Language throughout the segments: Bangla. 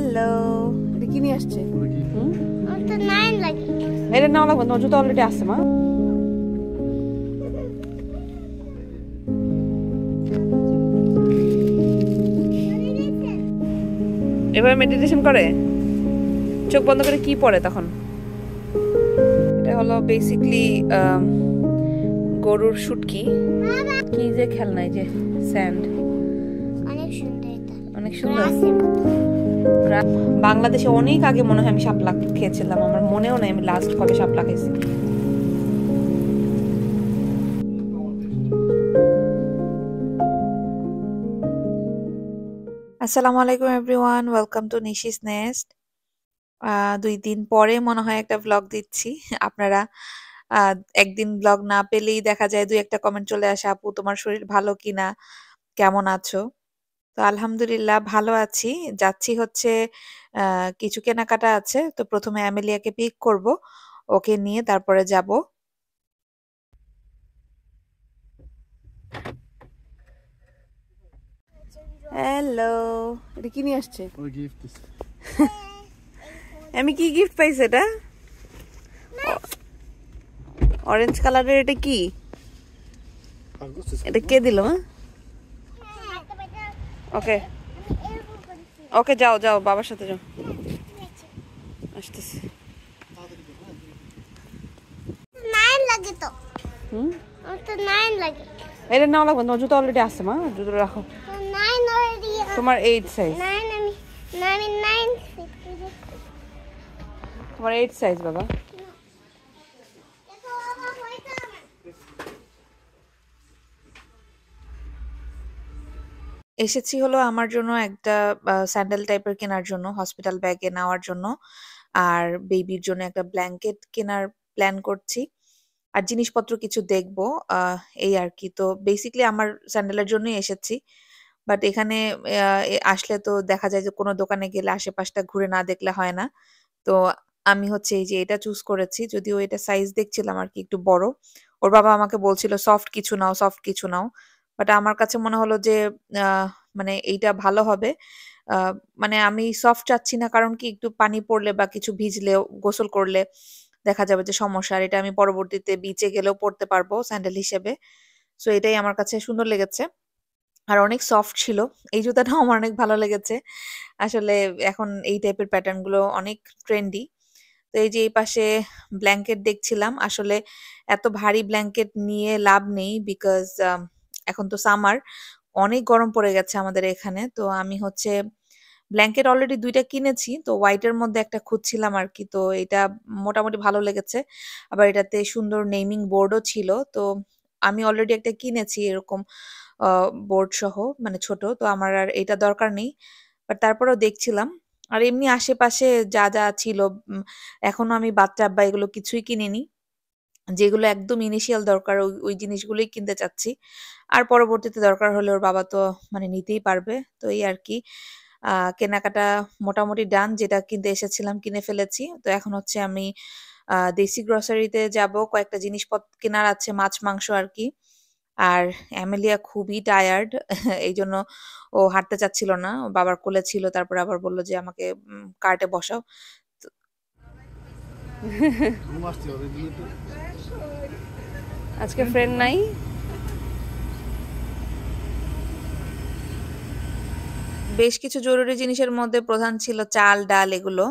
হ্যালো, এটা কি নিয়ে আসছে? তো নাইন লাগে। এটা নাও লাগবে, তোমার জুতো অলরেডি আসছে মা। এভাবে মেডিটেশন করে চোখ বন্ধ করে কি পড়ে তখন? এটা হলো বেসিকলি গরুর শুটকি। কি যে খেলনা, এই যে স্যান্ড, অনেক সুন্দর এটা। অনেক সুন্দর। বাংলাদেশে অনেক আগে মনে হয় আমি শাপলা খেয়েছিলাম, আমার মনেও নাই আমি লাস্ট কবে শাপলা খেয়েছি। আসসালামু আলাইকুম everyone, welcome to Nishi's nest. 2 দিন পরে মনে হয় একটা ব্লগ দিচ্ছি। আপনারা একদিন ব্লগ না পেলেই দেখা যায় 2-1টা কমেন্ট চলে আসে, আপু তোমার শরীর ভালো কিনা, কেমন আছো? তো আলহামদুলিল্লাহ ভালো আছি। যাচ্ছি হচ্ছে কিছু কেনাকাটা আছে, তো প্রথমে অ্যামেলিয়াকে পিক করব, ওকে নিয়ে তারপরে যাব। হ্যালো, এটা কি নিয়ে আসছে? আমি কি গিফট পাইছি? এটা অরেঞ্জ কালারের। এটা কি? এটা কে দিল? ওকে ওকে, যাও যাও, বাবার সাথে যাও, আসতেছি। নাইন লাগে তো। তো নাইন লাগে। এটা নাও লাগবে, তোমার জুতো অলরেডি আসছে মা, জুতো রাখো। Nine already. তোমার 8 সাইজ। নাইন আমি নাইন। তোমার 8 সাইজ বাবা। এসেছি হলো আমার জন্য একটা স্যান্ডেল টাইপের কেনার জন্য, হসপিটাল ব্যাগে নেওয়ার জন্য, আর বেবির জন্য একটা ব্ল্যাঙ্কেট কেনার প্ল্যান করছি, আর জিনিসপত্র কিছু দেখবো, এই আর কি। তো বেসিক্যালি আমার স্যান্ডেলের জন্যই এসেছি, বাট এখানে আসলে তো দেখা যায় যে কোনো দোকানে গেলে আশেপাশটা ঘুরে না দেখলে হয় না। তো আমি হচ্ছে এই যে এটা চুজ করেছি, যদিও এটা সাইজ দেখছিলাম আর কি একটু বড়। ওর বাবা আমাকে বলছিল সফট কিছু নাও, সফট কিছু নাও, বাট আমার কাছে মনে হলো যে মানে এইটা ভালো হবে। মানে আমি সফট চাচ্ছি না, কারণ কি একটু পানি পড়লে বা কিছু ভিজলে, গোসল করলে দেখা যাবে যে সমস্যা, আর এটা আমি পরবর্তীতে বিচে গেলেও পড়তে পারবো স্যান্ডেল হিসেবে। সো এটাই আমার কাছে সুন্দর লেগেছে, আর অনেক সফট ছিল। এই জুতাটাও আমার অনেক ভালো লেগেছে। আসলে এখন এই টাইপের প্যাটার্ন গুলো অনেক ট্রেন্ডি। তো এই যে এই পাশে ব্ল্যাঙ্কেট দেখছিলাম, আসলে এত ভারী ব্ল্যাঙ্কেট নিয়ে লাভ নেই, বিকজ এখন তো সামার, অনেক গরম পড়ে গেছে আমাদের এখানে। তো আমি হচ্ছে ব্ল্যাঙ্কেট অলরেডি 2টা কিনেছি, তো হোয়াইটের মধ্যে একটা খুঁজছিলাম আর কি। তো এটা মোটামুটি ভালো লেগেছে, আবার এটাতে সুন্দর নেমিং বোর্ডও ছিল। তো আমি অলরেডি একটা কিনেছি এরকম বোর্ড সহ, মানে ছোট, তো আমার আর এটা দরকার নেই, বাট তারপরেও দেখছিলাম। আর এমনি আশেপাশে যা যা ছিল, এখনো আমি বাথটাব বা এগুলো কিছুই কিনিনি, যেগুলো একদম ইনিশিয়াল দরকার ওই ওই জিনিসগুলোই কিনতে চাচ্ছি, আর পরবর্তীতে দরকার হলে ওর বাবা তো মানে নিতেই পারবে। তো এই আর কি, কেনাকাটা মোটামুটি ডান, যেটা কিনতে এসেছিলাম কিনে ফেলেছি। তো এখন হচ্ছে আমি দেশি গ্রসারিতে যাব, কয়েকটা জিনিসপত্র কেনার আছে, মাছ মাংস আর কি। আর অ্যামেলিয়া খুবই টায়ার্ড, এই জন্য ও হাঁটতে চাচ্ছিল না, ও বাবার কোলে ছিল, তারপরে আবার বললো যে আমাকে কার্টে বসাও। তো আজকে ফ্রেন্ড নাই। বেশ কিছু জরুরি জিনিসের মধ্যে প্রধান ছিল চাল, ডাল এগুলো।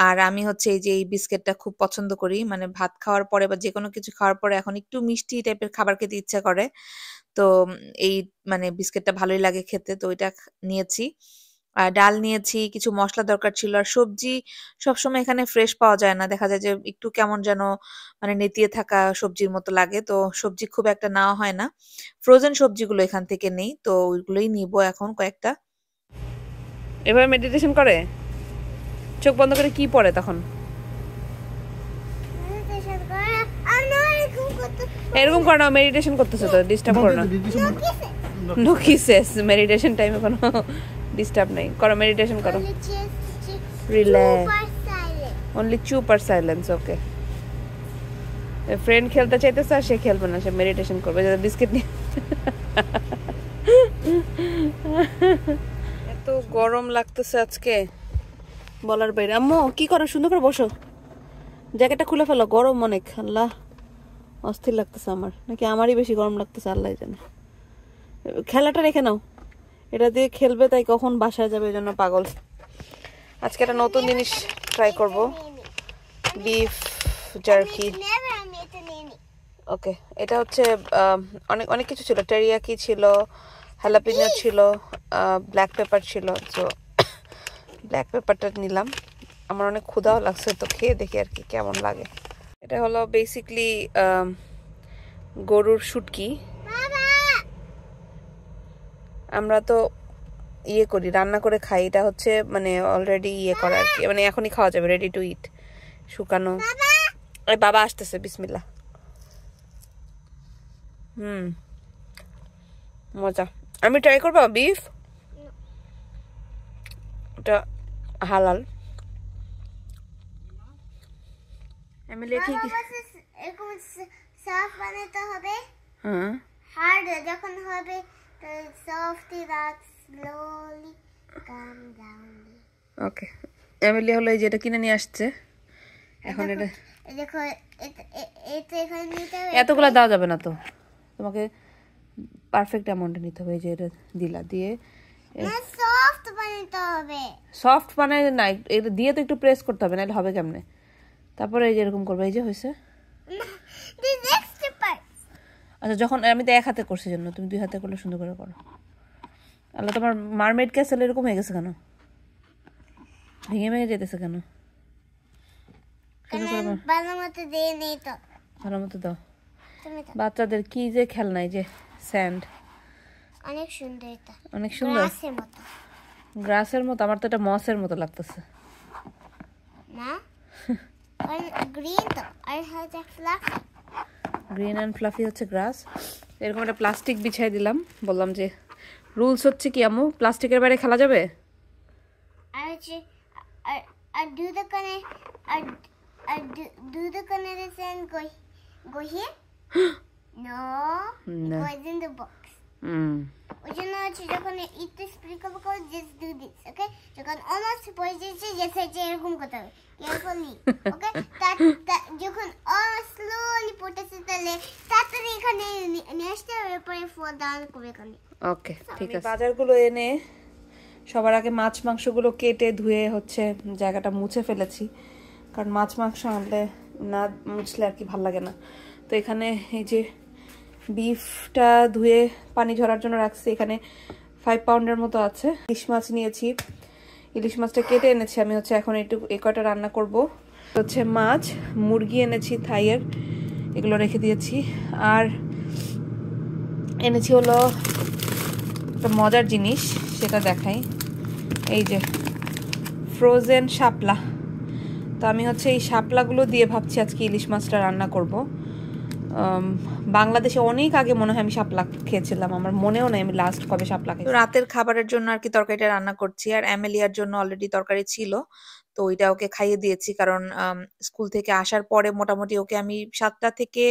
আর আমি হচ্ছে এই যে এই বিস্কিটটা খুব পছন্দ করি, মানে ভাত খাওয়ার পরে বা যেকোনো কিছু খাওয়ার পরে এখন একটু মিষ্টি টাইপের খাবার খেতে ইচ্ছা করে। তো এই মানে বিস্কিটটা ভালোই লাগে খেতে, তো এটা নিয়েছি। আর ডাল নিয়েছি, কিছু মসলা দরকার ছিল, আর সবজি সবসময় এখানে ফ্রেশ পাওয়া যায় না, দেখা যায় যে একটু কেমন যেন মানে নেতিয়ে থাকা সবজির মতো লাগে, তো সবজি খুব একটা নেওয়া হয় না। ফ্রোজেন সবজিগুলো এখান থেকে নেই, তো ওইগুলোই নিব এখন কয়েকটা। এভাবে মেডিটেশন করে চোখ বন্ধ করে কি পড়ে তখন? এরকম করে না, মেডিটেশন করতেছে তো, ডিস্টার্ব করো না। নো কিসেস, মেডিটেশন টাইমে কোনো ডিস্টার্ব নাই, করো মেডিটেশন করো। রিল্যাক্স, অনলি চুপ আর সাইলেন্স। ওকে, ফ্রেন্ড খেলতে চাইতেছে আর সে খেলবে না, সে মেডিটেশন করবে, যাতে বিস্কিট নিয়ে। এত গরম লাগতেছে আজকে, বলার বাইরে। আম্মু কি করো? সুন্দর করে বসো, জ্যাকেটটা খুলে ফেলো, গরম অনেক। আল্লাহ, অস্থির লাগতেছে আমার, নাকি আমারই বেশি গরম লাগতেছে আল্লাহ জানে। খেলাটা রেখে নাও, এটা দিয়ে খেলবে, তাই কখন বাসায় যাবে এই জন্য পাগল। আজকে একটা নতুন জিনিস ট্রাই করব, বিফ জার্কি। ওকে, এটা হচ্ছে অনেক অনেক কিছু ছিল, টেরিয়াকি ছিল, হ্যালাপিনো ছিল, ব্ল্যাক পেপার ছিল। তো ব্ল্যাক পেপারটা নিলাম, আমার অনেক ক্ষুধাও লাগছে, তো খেয়ে দেখি আর কি কেমন লাগে। এটা হলো বেসিকলি গরুর শুটকি। আমরা তো ইয়ে করি, রান্না করে খাই, এটা হচ্ছে মানে অলরেডি ইয়ে করা আর কি, মানে এখনই খাওয়া যাবে, রেডি টু ইট, শুকানো। এই বাবা আসতেছে, বিসমিল্লাহ। মজা। আমি ট্রাই করবো বিফ, এটা হালাল। এমএলএ ঠিক এরকম সাফ বানাতে হবে। হ্যাঁ, হার্ড যখন হবে তো সফটলি রাখ, স্লোলি কাম ডাউন। ওকে। এমএলএ হলো এই যেটা কিনে নিয়ে আসছে, এখন এটা দেখো এটা এখানে নিতে হবে। এতগুলা দেওয়া যাবে না তো, তোমাকে পারফেক্ট অ্যামাউন্টে নিতে হবে। এই যে এটা দিলা, দিয়ে সফট বানাতে হবে। সফট বানাই না, এটা দিয়ে তো একটু প্রেস করতে হবে, নাহলে হবে কেমনে। তারপরে এই যে এরকম করবে, এই যে হয়েছে। আচ্ছা, যখন আমি তো এক হাতে করছি জন্য, তুমি দুই হাতে করলে সুন্দর করে করো। আল্লাহ, তোমার মারমেড ক্যাসেল এরকম হয়ে গেছে কেন? ভেঙে ভেঙে যেতেছে কেন? ভালো মতো দিয়ে নেই তো। ভালো মতো দাও। বাচ্চাদের কি যে খেলনা, এই যে স্যান্ড, অনেক সুন্দর, এটা অনেক সুন্দর, গ্রাসের মতো। গ্রাসের মতো? আমার তো এটা মসের মতো লাগতেছে। না, গ্রিন তো, আর হচ্ছে ফ্লাফি। গ্রিন অ্যান্ড ফ্লাফি হচ্ছে গ্রাস। এরকম একটা প্লাস্টিক বিছাই দিলাম, বললাম যে রুলস হচ্ছে কি আম্মু, প্লাস্টিকের বাইরে খেলা যাবে। আর হচ্ছে আর দুধ কানে, আর দুধ কানে send go here. No, No. it goes in the box. ওই জন্য হচ্ছে যখন ইট স্প্রিঙ্কল করে জাস্ট ডু দিস, ওকে? যখন অলমোস্ট পড়ে যাচ্ছে, জাস্ট হচ্ছে এরকম করতে হবে, কেয়ারফুলি, ওকে? যখন স্লোলি পড়তেছে, তাহলে তাড়াতাড়ি এখানে নিয়ে আসতে হবে, এরপরে ফোর ডাউন করে এখানে। ওকে, ঠিক আছে। বাজারগুলো এনে সবার আগে মাছ মাংসগুলো কেটে ধুয়ে হচ্ছে জায়গাটা মুছে ফেলেছি, কারণ মাছ মাংস আনলে না মুছলে আর কি ভাল লাগে না। তো এখানে এই যে বিফটা ধুয়ে পানি ঝরার জন্য রাখছি, এখানে 5 পাউন্ডের মতো আছে। ইলিশ মাছ নিয়েছি, ইলিশ মাছটা কেটে এনেছি আমি, হচ্ছে এখন একটু এ কয়টা রান্না করব। হচ্ছে মাছ, মুরগি এনেছি থাইয়ের, এগুলো রেখে দিয়েছি। আর এনেছি হলো একটা মজার জিনিস, সেটা দেখাই। এই যে ফ্রোজেন শাপলা। তো আমি হচ্ছে এই শাপলাগুলো দিয়ে ভাবছি আজকে ইলিশ মাছটা রান্না করব। বাংলাদেশে অনেক আগে মনে হয় আমি শাপলা খেয়েছিলাম, আমার মনেও নাই আমি লাস্ট কবে শাপলা খেয়েছি। রাতের খাবারের জন্য আর কি তরকারিটা রান্না করছি, আর অ্যামেলিয়ার জন্য অলরেডি তরকারি ছিল, তো ওইটা ওকে খাইয়ে দিয়েছি। কারণ স্কুল থেকে আসার পরে মোটামুটি ওকে আমি 7টা থেকে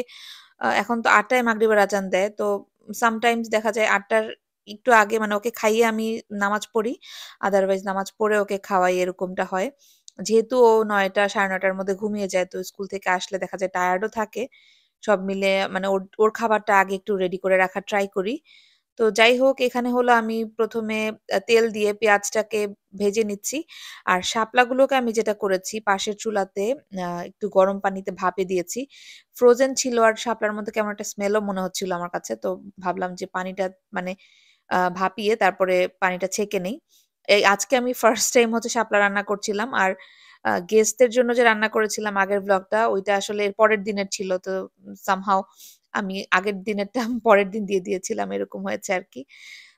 এখন তো 8টায় মাগরিবের আজান দেয়, তো সামটাইমস দেখা যায় 8টার একটু আগে মানে ওকে খাইয়ে আমি নামাজ পড়ি, আদারওয়াইজ নামাজ পড়ে ওকে খাওয়াই, এরকমটা হয়। যেহেতু ও 9টা 9:30টার মধ্যে ঘুমিয়ে যায়, তো স্কুল থেকে আসলে দেখা যায় টায়ার্ডও থাকে, সব মিলে মানে ওর ওর খাবারটা আগে একটু রেডি করে রাখার ট্রাই করি। তো যাই হোক, এখানে হলো আমি প্রথমে তেল দিয়ে পেঁয়াজটাকে ভেজে নিচ্ছি। আর শাপলাগুলোকে আমি যেটা করেছি, পাশের চুলাতে একটু গরম পানিতে ভাপে দিয়েছি। ফ্রোজেন ছিল আর শাপলার মধ্যে কেমন একটা স্মেলও মনে হচ্ছিল আমার কাছে, তো ভাবলাম যে পানিটা মানে ভাপিয়ে তারপরে পানিটা ছেঁকে নেই। এই আজকে আমি ফার্স্ট টাইম হচ্ছে শাপলা রান্না করছিলাম। আর গেস্টদের জন্য যে রান্না করেছিলাম আগের ব্লগটা, ওইটা আসলে এর পরের দিনের ছিল, তো সামহাও আমি আগের দিনেরটা পরের দিন দিয়ে দিয়েছিলাম, এরকম হয়েছে আর কি।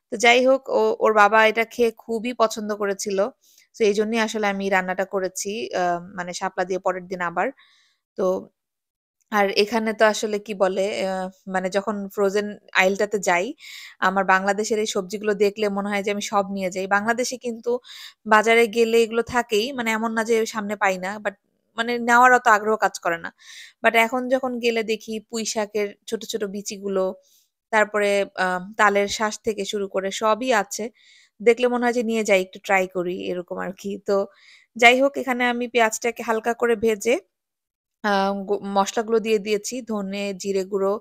তো যাই হোক, ওর বাবা এটা খেয়ে খুবই পছন্দ করেছিল, তো এই জন্যই আসলে আমি রান্নাটা করেছি, মানে শাপলা দিয়ে পরের দিন আবার। তো আর এখানে তো আসলে কি বলে, মানে যখন ফ্রোজেন আইলটাতে যাই, আমার বাংলাদেশের এই সবজিগুলো দেখলে মনে হয় যে আমি সব নিয়ে যাই। বাংলাদেশে কিন্তু বাজারে গেলে এগুলো থাকেই, মানে এমন না যে সামনে পাই না, বাট মানে নেওয়ার অত আগ্রহ কাজ করে না। বাট এখন যখন গেলে দেখি পুঁই শাকের ছোট ছোট বিচিগুলো, তারপরে তালের শাঁস থেকে শুরু করে সবই আছে। দেখলে মনে হয় যে নিয়ে যাই একটু ট্রাই করি এরকম আরকি। তো যাই হোক এখানে আমি পেঁয়াজটাকে হালকা করে ভেজে আ মসলাগুলো দিয়ে দিয়েছি। ধনে, জিরে গুঁড়ো,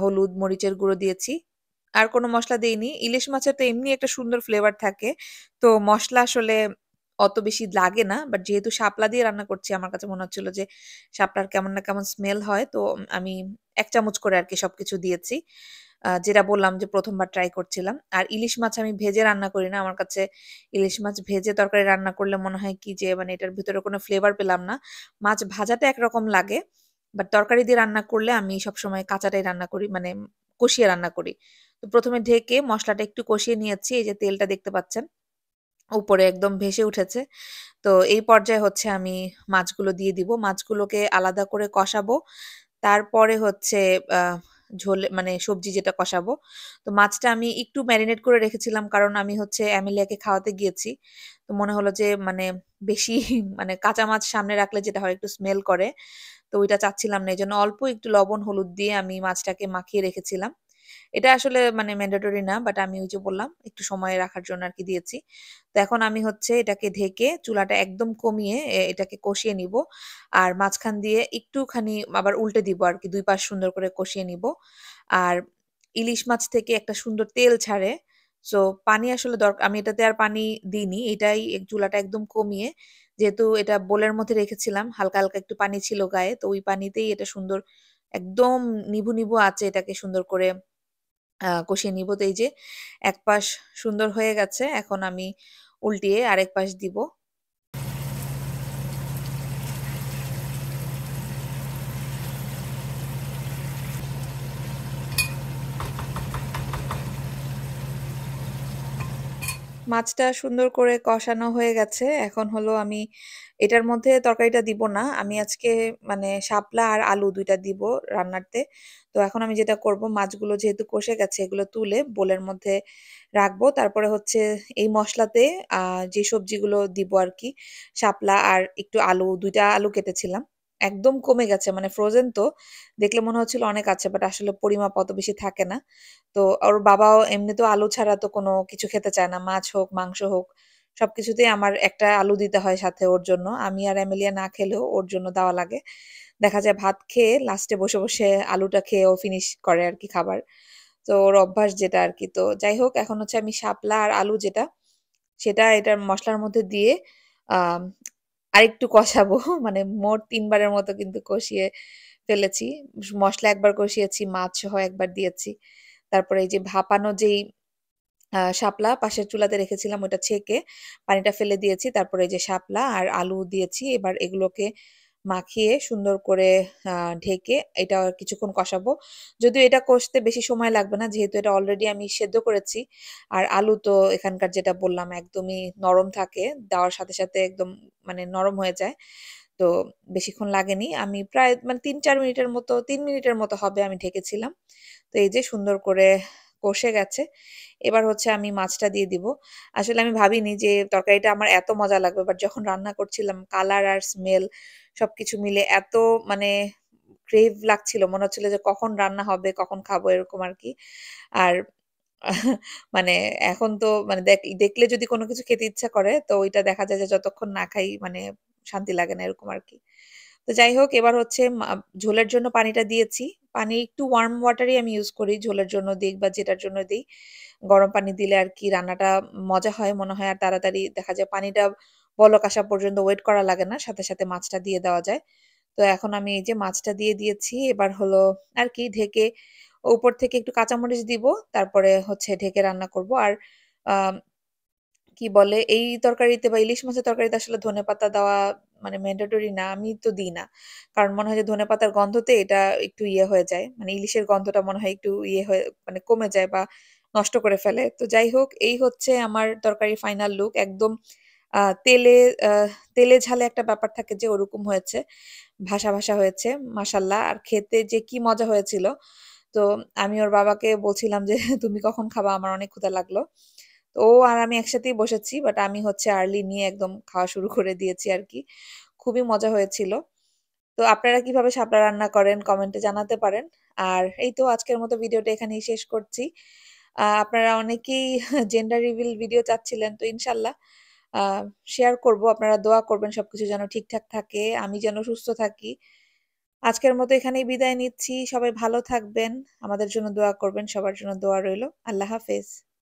হলুদ, মরিচের গুঁড়ো দিয়েছি। আর কোনো মসলা দেইনি। ইলিশ মাছের তো এমনি একটা সুন্দর ফ্লেভার থাকে। তো মসলা আসলে অত বেশি লাগে না। বাট যেহেতু শাপলা দিয়ে রান্না করছি আমার কাছে মনে হচ্ছিল যে শাপলার কেমন না কেমন স্মেল হয়। তো আমি ১ চামচ করে আরকি সবকিছু দিয়েছি। যেটা বললাম যে ১ম বার ট্রাই করছিলাম। আর ইলিশ মাছ আমি ভেজে রান্না করি না। আমার কাছে ইলিশ মাছ ভেজে তরকারি রান্না করলে মনে হয় কি যে মানে এটার ভিতরে কোনো ফ্লেভার পেলাম না। মাছ ভাজাটা একরকম লাগে। বাট তরকারি দিয়ে রান্না করলে আমি সবসময় কাঁচাটাই রান্না করি মানে কষিয়ে রান্না করি। তো ১ম এ ঢেকে মসলাটা একটু কষিয়ে নিয়েছি। এই যে তেলটা দেখতে পাচ্ছেন। উপরে একদম ভেসে উঠেছে। তো এই পর্যায়ে হচ্ছে আমি মাছগুলো দিয়ে দিব। মাছগুলোকে আলাদা করে কষাবো। তারপরে হচ্ছে আ ঝোলে মানে সবজি যেটা কষাবো। তো মাছটা আমি একটু মেরিনেট করে রেখেছিলাম কারণ আমি হচ্ছে অ্যামেলিয়াকে খাওয়াতে গিয়েছি। তো মনে হলো যে মানে বেশি মানে কাঁচা মাছ সামনে রাখলে যেটা হয় একটু স্মেল করে। তো ওইটা চাচ্ছিলাম না। এজন্য অল্প একটু লবণ, হলুদ দিয়ে আমি মাছটাকে মাখিয়ে রেখেছিলাম। এটা আসলে মানে ম্যান্ডেটরি না। বাট আমি ওই যে বললাম একটু সময় রাখার জন্য আরকি দিয়েছি। তো এখন আমি হচ্ছে এটাকে ঢেকে চুলাটা একদম কমিয়ে এটাকে কষিয়ে নিবো। আর মাঝখান দিয়ে একটুখানি আবার উল্টে দিব আরকি ২ পাশ সুন্দর করে কষিয়ে নিবো। আর ইলিশ মাছ থেকে একটা সুন্দর তেল ছাড়ে। সো পানি আসলে আমি এটাতে আর পানি দিইনি। এটাই চুলাটা একদম কমিয়ে যেহেতু এটা বোলের মধ্যে রেখেছিলাম, হালকা, হালকা একটু পানি ছিল গায়ে। তো ওই পানিতেই এটা সুন্দর একদম নিভু, নিভু আঁচে এটাকে সুন্দর করে কষিয়ে নিব। তো এই যে এক পাশ সুন্দর হয়ে গেছে। এখন আমি উল্টিয়ে আরেক পাশ দিব। মাছটা সুন্দর করে কষানো হয়ে গেছে। এখন হলো আমি এটার মধ্যে তরকারিটা দিব না। আমি আজকে মানে শাপলা আর আলু ২ টা দিব রান্নাতে। তো এখন আমি যেটা করব মাছগুলো যেহেতু কষে গেছে এগুলো তুলে বোলের মধ্যে রাখবো। তারপরে হচ্ছে এই মসলাতে আ যে সবজিগুলো দিব আরকি শাপলা আর একটু আলু ২ টা আলু কেটেছিলাম। একদম কমে গেছে মানে ফ্রোজেন তো দেখলে মনে হচ্ছিল অনেক আছে বাট আসলে পরিমাপ অত বেশি থাকে না। তো ওর বাবাও এমনিতেও আলু ছাড়া তো কোনো কিছু খেতে চায় না। মাছ হোক, মাংস হোক সবকিছুতেই আমার একটা আলু দিতে হয় সাথে ওর জন্য। আমি আর এমিলিয়া না খেলেও ওর জন্য দেওয়া লাগে। দেখা যায় ভাত খেয়ে লাস্টে বসে, বসে আলুটা খেয়ে ও ফিনিশ করে আরকি খাবার। তো ওর অভ্যাস যেটা আরকি। তো যাই হোক এখন হচ্ছে আমি শাপলা আর আলু যেটা সেটা এটার মসলার মধ্যে দিয়ে আম আরেকটু কষাবো। মানে মোট ৩ বারের মতো কিন্তু কষিয়ে ফেলেছি। মসলা একবার কষিয়েছি, মাছসহ একবার দিয়েছি। তারপরে এই যে ভাপানো যেই শাপলা পাশের চুলাতে রেখেছিলাম ওটা ছেঁকে পানিটা ফেলে দিয়েছি। তারপরে এই যে শাপলা আর আলু দিয়েছি। এবার এগুলোকে মাখিয়ে সুন্দর করে আ ঢেকে এটা কিছুক্ষণ কষাবো। যদিও এটা কষতে বেশি সময় লাগবে না যেহেতু এটা অলরেডি আমি সেদ্ধ করেছি। আর আলু তো এখানকার যেটা বললাম একদমই নরম থাকে। দেওয়ার সাথে, সাথে একদম মানে নরম হয়ে যায়। তো বেশিক্ষণ লাগেনি। আমি প্রায় মানে ৩-৪ মিনিটের মতো ৩ মিনিটের মতো হবে আমি ঢেকেছিলাম। তো এই যে সুন্দর করে কষে গেছে। এবার হচ্ছে আমি মাছটা দিয়ে দিব। আসলে আমি ভাবিনি যে তরকারিটা আমার এত মজা লাগবে। বাট যখন রান্না করছিলাম কালার আর স্মেল সবকিছু মিলে এত মানে ক্রেভ লাগছিল। মনে হচ্ছিল যে কখন রান্না হবে, কখন খাবো এরকম আরকি। আর মানে এখন তো মানে দেখলে যদি কোন কিছু খেতে ইচ্ছা করে তো ওইটা দেখা যায় যে যতক্ষণ না খাই মানে শান্তি লাগে না এরকম আরকি। তো যাই হোক এবার হচ্ছে ঝোলের জন্য পানিটা দিয়েছি। পানি একটু ওয়ার্ম ওয়াটারই আমি ইউজ করি ঝোলের জন্য দিক বা যেটার জন্য দেই। গরম পানি দিলে আরকি রান্নাটা মজা হয় মনে হয় আর তাড়াতাড়ি দেখা যায় পানিটা বলক আসা পর্যন্ত ওয়েট করা লাগে না। সাথে, সাথে মাছটা দিয়ে দেওয়া যায়। তো এখন আমি এই যে মাছটা দিয়ে দিয়েছি। এবার হলো আরকি ঢেকে উপর থেকে একটু কাঁচামরিচ দিব। তারপরে হচ্ছে ঢেকে রান্না করব। আর আম কি বলে এই তরকারিতে বা ইলিশ মাছের তরকারিতে আসলে ধনেপাতা দেওয়া মানে ম্যান্ডেটরি না। আমি তো দিই না। কারণ মনে হয় যে ধনেপাতার গন্ধতে এটা একটু ইয়ে হয়ে যায়। মানে ইলিশের গন্ধটা মনে হয় একটু ইয়ে হয়ে মানে কমে যায় বা নষ্ট করে ফেলে। তো যাই হোক এই হচ্ছে আমার তরকারির ফাইনাল লুক। একদম আ তেলে আ তেলে ঝালে একটা ব্যাপার থাকে যে ওরকম হয়েছে। ভাসা, ভাসা হয়েছে মাশাআল্লাহ। আর খেতে যে কি মজা হয়েছিল। তো আমি ওর বাবাকে বলছিলাম যে, "তুমি কখন খাবা? আমার অনেক ক্ষুধা লাগলো।" তো ও আর আমি একসাথেই বসেছি। বাট আমি হচ্ছে আর্লি নিয়ে একদম খাওয়া শুরু করে দিয়েছি আরকি। খুবই মজা হয়েছিল। তো আপনারা কিভাবে শাপলা রান্না করেন কমেন্টে জানাতে পারেন। আর এই তো আজকের মতো ভিডিওটা এখানেই শেষ করছি। আপনারা অনেকেই জেন্ডার রিভিল ভিডিও চাচ্ছিলেন, তো ইনশাল্লাহ শেয়ার করব। আপনারা দোয়া করবেন সবকিছু যেন ঠিকঠাক থাকে, আমি যেন সুস্থ থাকি। আজকের মতো এখানেই বিদায় নিচ্ছি। সবাই ভালো থাকবেন, আমাদের জন্য দোয়া করবেন, সবার জন্য দোয়া রইল। আল্লাহ হাফেজ।